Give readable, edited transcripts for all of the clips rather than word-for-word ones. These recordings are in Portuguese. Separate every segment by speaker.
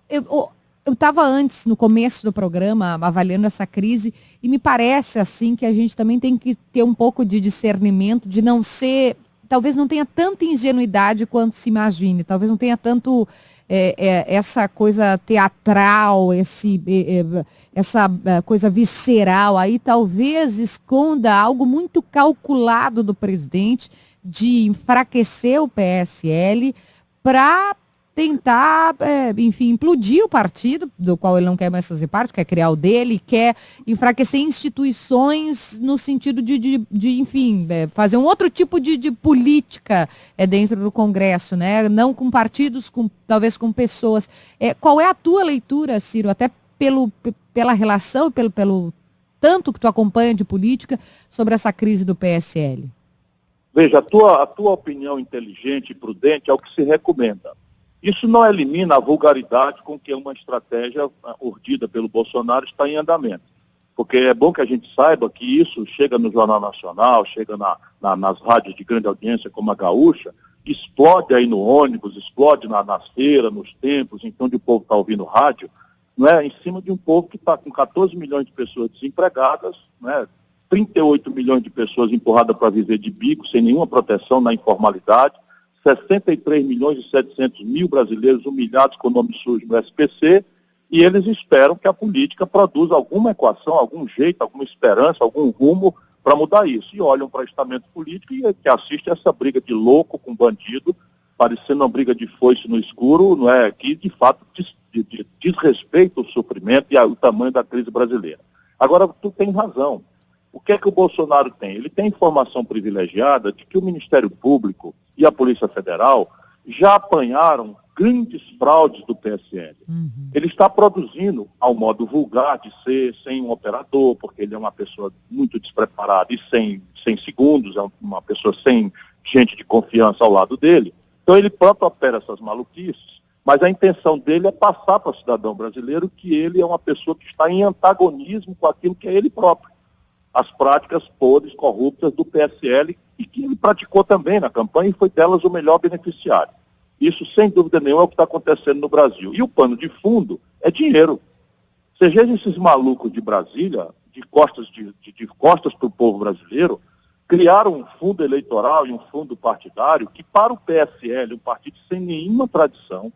Speaker 1: Eu estava antes, no começo do programa, avaliando essa crise, e me parece assim que a gente também tem que ter um pouco de discernimento, de não ser, talvez não tenha tanta ingenuidade quanto se imagine, talvez não tenha tanto essa coisa teatral, essa coisa visceral aí, talvez esconda algo muito calculado do presidente de enfraquecer o PSL para tentar, enfim, implodir o partido, do qual ele não quer mais fazer parte, quer criar o dele, quer enfraquecer instituições no sentido enfim, fazer um outro tipo de política dentro do Congresso, né? Não com partidos, talvez com pessoas. Qual é a tua leitura, Ciro, até pela relação, pelo tanto que tu acompanha de política, sobre essa crise do PSL?
Speaker 2: Veja, a tua opinião inteligente e prudente é o que se recomenda. Isso não elimina a vulgaridade com que uma estratégia urdida pelo Bolsonaro está em andamento. Porque é bom que a gente saiba que isso chega no Jornal Nacional, chega nas rádios de grande audiência como a Gaúcha, explode aí no ônibus, explode nas feiras, nos templos, então onde o povo está ouvindo rádio, não é? Em cima de um povo que está com 14 milhões de pessoas desempregadas, não é? 38 milhões de pessoas empurradas para viver de bico, sem nenhuma proteção na informalidade, 63 milhões e 700 mil brasileiros humilhados com o nome sujo no SPC, e eles esperam que a política produza alguma equação, algum jeito, alguma esperança, algum rumo para mudar isso. E olham para o estamento político e que assiste essa briga de louco com bandido, parecendo uma briga de foice no escuro, não é? Que de fato desrespeita o sofrimento e o tamanho da crise brasileira. Agora, tu tem razão. O que é que o Bolsonaro tem? Ele tem informação privilegiada de que o Ministério Público e a Polícia Federal já apanharam grandes fraudes do PSL. Ele está produzindo, ao modo vulgar de ser, sem um operador, porque ele é uma pessoa muito despreparada e sem segundos, é uma pessoa sem gente de confiança ao lado dele. Então ele próprio opera essas maluquices, mas a intenção dele é passar para o cidadão brasileiro que ele é uma pessoa que está em antagonismo com aquilo que é ele próprio. As práticas podres, corruptas do PSL, e que ele praticou também na campanha e foi delas o melhor beneficiário. Isso, sem dúvida nenhuma, é o que está acontecendo no Brasil. E o pano de fundo é dinheiro. Você veja esses malucos de Brasília, de costas para o povo brasileiro, criaram um fundo eleitoral e um fundo partidário que, para o PSL, um partido sem nenhuma tradição,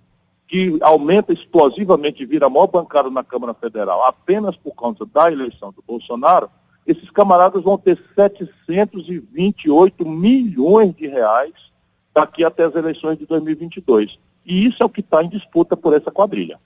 Speaker 2: que aumenta explosivamente e vira a maior bancada na Câmara Federal apenas por causa da eleição do Bolsonaro, esses camaradas vão ter 728 milhões de reais daqui até as eleições de 2022. E isso é o que está em disputa por essa quadrilha.